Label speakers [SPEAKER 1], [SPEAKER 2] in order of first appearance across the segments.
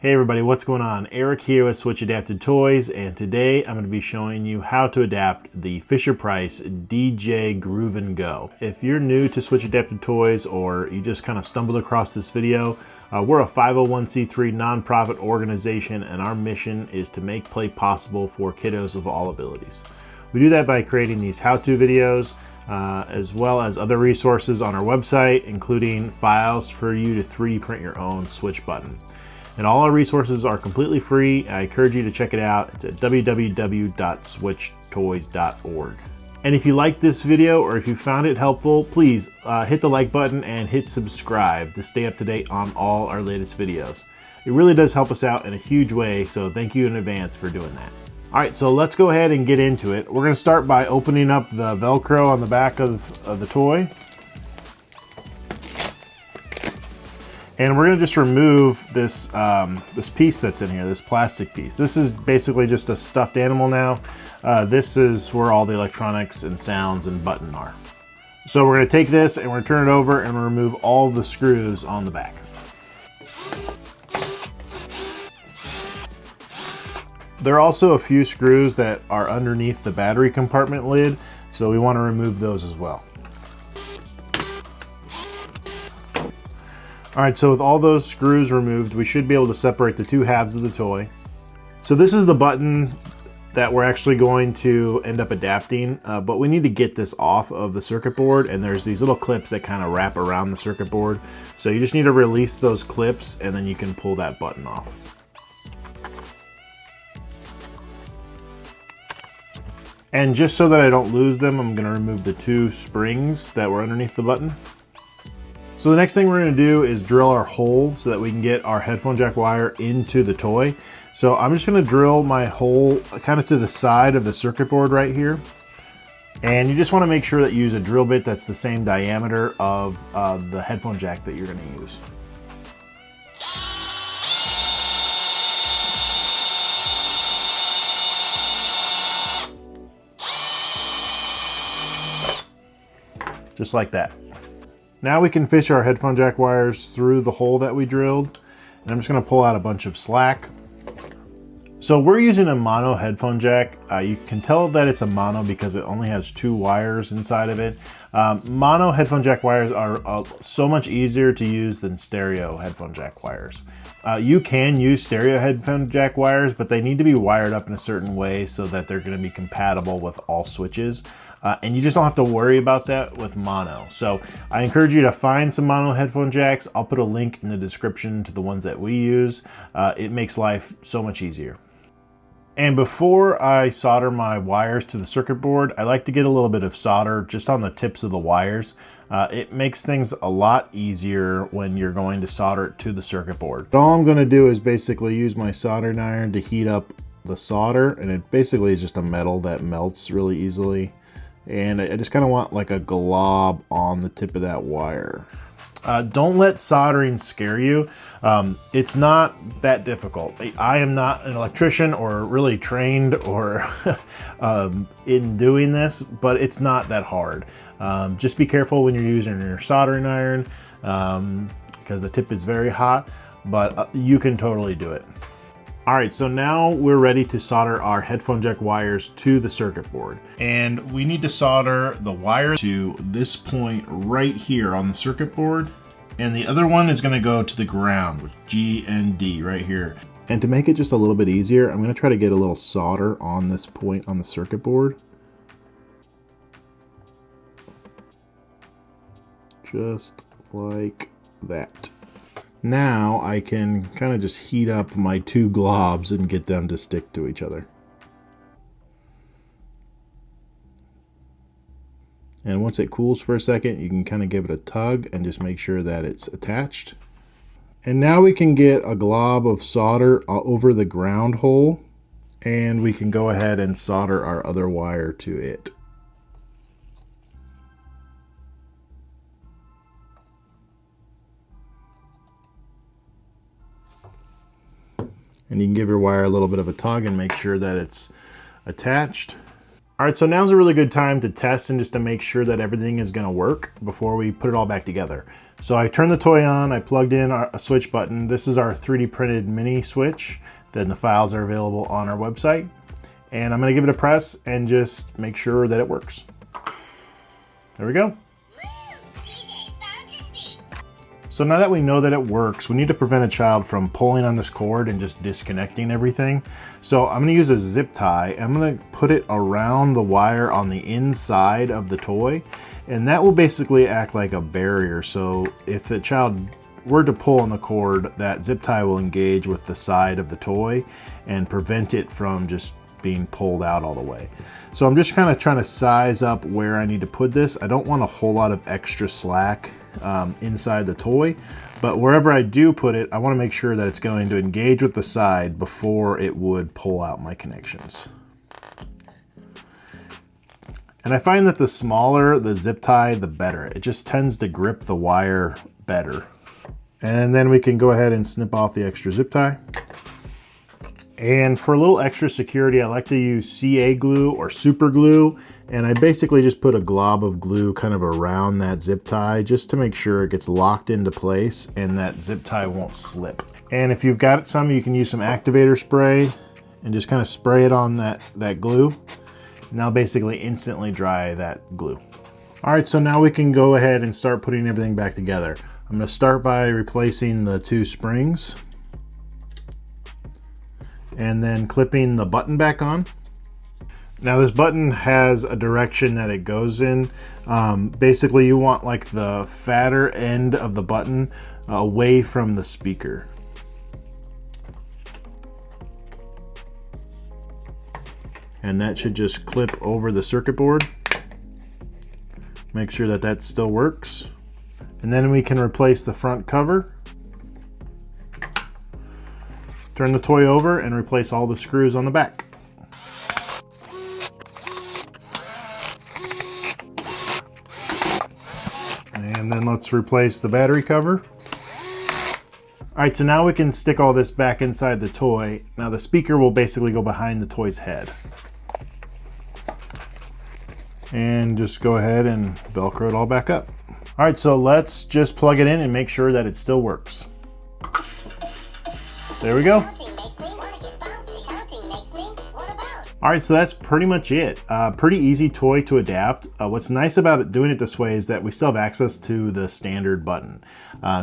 [SPEAKER 1] Hey everybody, what's going on? Eric here with Switch Adapted Toys, and today I'm going to be showing you how to adapt the Fisher-Price DJ Groovin Go. If you're new to Switch Adapted Toys or you just kind of stumbled across this video, we're a 501c3 nonprofit organization, and our mission is to make play possible for kiddos of all abilities. We do that by creating these how-to videos, as well as other resources on our website, including files for you to 3D print your own Switch button. And all our resources are completely free. I encourage you to check it out. It's at www.switchtoys.org. And if you like this video or if you found it helpful, please hit the like button and hit subscribe to stay up to date on all our latest videos. It really does help us out in a huge way, so thank you in advance for doing that. All right, so let's go ahead and get into it. We're gonna start by opening up the Velcro on the back of the toy. And we're gonna just remove this, this piece that's in here, this plastic piece. This is basically just a stuffed animal now. This is where all the electronics and sounds and button are. So we're gonna take this and we're gonna turn it over and remove all the screws on the back. There are also a few screws that are underneath the battery compartment lid, so we wanna remove those as well. All right, so with all those screws removed, we should be able to separate the two halves of the toy. So this is the button that we're actually going to end up adapting, but we need to get this off of the circuit board, and there's these little clips that kind of wrap around the circuit board. So you just need to release those clips and then you can pull that button off. And just so that I don't lose them, I'm gonna remove the two springs that were underneath the button. So the next thing we're gonna do is drill our hole so that we can get our headphone jack wire into the toy. So I'm just gonna drill my hole kind of to the side of the circuit board right here. And you just wanna make sure that you use a drill bit that's the same diameter of the headphone jack that you're gonna use. Just like that. Now we can fish our headphone jack wires through the hole that we drilled, and I'm just gonna pull out a bunch of slack. So we're using a mono headphone jack. You can tell that it's a mono because it only has two wires inside of it. Mono headphone jack wires are so much easier to use than stereo headphone jack wires. You can use stereo headphone jack wires, but they need to be wired up in a certain way so that they're gonna be compatible with all switches. And you just don't have to worry about that with mono. So I encourage you to find some mono headphone jacks. I'll put a link in the description to the ones that we use. It makes life so much easier. And before I solder my wires to the circuit board, I like to get a little bit of solder just on the tips of the wires. It makes things a lot easier when you're going to solder it to the circuit board. But all I'm gonna do is basically use my soldering iron to heat up the solder, and it basically is just a metal that melts really easily. And I just kind of want like a glob on the tip of that wire. Don't let soldering scare you. It's not that difficult. I am not an electrician or really trained or in doing this, but it's not that hard. Just be careful when you're using your soldering iron because the tip is very hot, but you can totally do it. All right, so now we're ready to solder our headphone jack wires to the circuit board. And we need to solder the wire to this point right here on the circuit board. And the other one is gonna go to the ground with G and D right here. And to make it just a little bit easier, I'm gonna try to get a little solder on this point on the circuit board. Just like that. Now I can kind of just heat up my two globs and get them to stick to each other. And once it cools for a second, you can kind of give it a tug and just make sure that it's attached. And now we can get a glob of solder over the ground hole, and we can go ahead and solder our other wire to it. And you can give your wire a little bit of a tug and make sure that it's attached. All right, so now's a really good time to test and just to make sure that everything is gonna work before we put it all back together. So I turned the toy on, I plugged in a switch button. This is our 3D printed mini switch. Then the files are available on our website. And I'm gonna give it a press and just make sure that it works. There we go. So now that we know that it works, we need to prevent a child from pulling on this cord and just disconnecting everything. So I'm gonna use a zip tie. I'm gonna put it around the wire on the inside of the toy, and that will basically act like a barrier. So if the child were to pull on the cord, that zip tie will engage with the side of the toy and prevent it from just being pulled out all the way. So I'm just kind of trying to size up where I need to put this. I don't want a whole lot of extra slack inside the toy, but wherever I do put it, I want to make sure that it's going to engage with the side before it would pull out my connections. And I find that the smaller the zip tie, the better. It just tends to grip the wire better. And then we can go ahead and snip off the extra zip tie. And for a little extra security, I like to use CA glue or super glue. And I basically just put a glob of glue kind of around that zip tie just to make sure it gets locked into place and that zip tie won't slip. And if you've got some, you can use some activator spray and just kind of spray it on that glue. And that'll basically instantly dry that glue. All right, so now we can go ahead and start putting everything back together. I'm gonna start by replacing the 2 springs, and then clipping the button back on. Now this button has a direction that it goes in. Basically you want like the fatter end of the button away from the speaker. And that should just clip over the circuit board. Make sure that that still works. And then we can replace the front cover. Turn the toy over and replace all the screws on the back. And then let's replace the battery cover. All right, so now we can stick all this back inside the toy. Now the speaker will basically go behind the toy's head. And just go ahead and Velcro it all back up. All right, so let's just plug it in and make sure that it still works. There we go. All right, so that's pretty much it. Pretty easy toy to adapt. What's nice about it doing it this way is that we still have access to the standard button.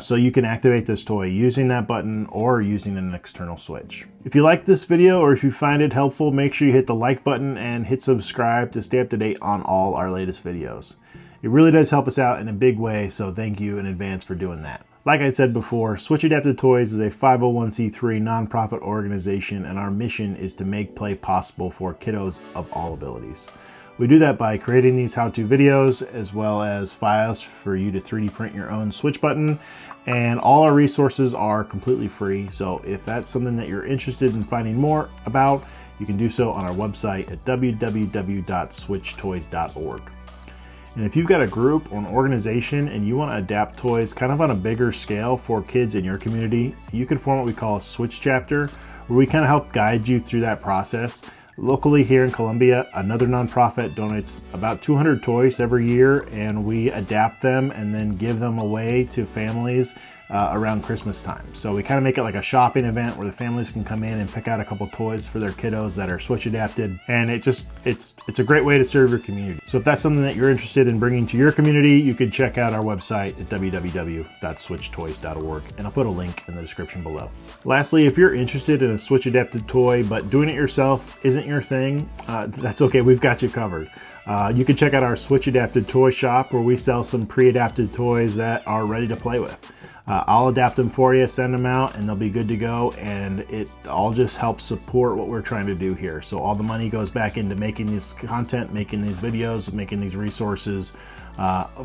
[SPEAKER 1] So you can activate this toy using that button or using an external switch. If you like this video or if you find it helpful, make sure you hit the like button and hit subscribe to stay up to date on all our latest videos. It really does help us out in a big way, so thank you in advance for doing that. Like I said before, Switch Adapted Toys is a 501c3 nonprofit organization, and our mission is to make play possible for kiddos of all abilities. We do that by creating these how-to videos, as well as files for you to 3D print your own switch button, and all our resources are completely free. So if that's something that you're interested in finding more about, you can do so on our website at www.switchtoys.org. And if you've got a group or an organization and you want to adapt toys kind of on a bigger scale for kids in your community, you can form what we call a switch chapter, where we kind of help guide you through that process. Locally here in Columbia, another nonprofit donates about 200 toys every year, and we adapt them and then give them away to families around Christmas time. So we kind of make it like a shopping event where the families can come in and pick out a couple toys for their kiddos that are switch adapted, and it's a great way to serve your community. So if that's something that you're interested in bringing to your community, you can check out our website at www.switchtoys.org, and I'll put a link in the description below. Lastly, if you're interested in a switch adapted toy but doing it yourself isn't your thing, that's okay, we've got you covered. You can check out our Switch Adapted Toy Shop, where we sell some pre-adapted toys that are ready to play with. I'll adapt them for you, send them out, and they'll be good to go, and it all just helps support what we're trying to do here. So all the money goes back into making this content, making these videos, making these resources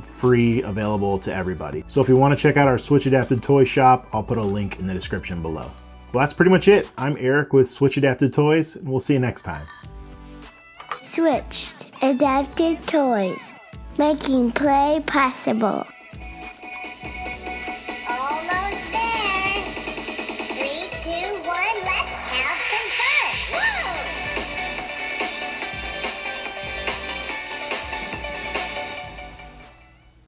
[SPEAKER 1] free, available to everybody. So if you want to check out our Switch Adapted Toy Shop, I'll put a link in the description below. Well, that's pretty much it. I'm Eric with Switch Adapted Toys, and we'll see you next time.
[SPEAKER 2] Switched Adapted Toys, making play possible.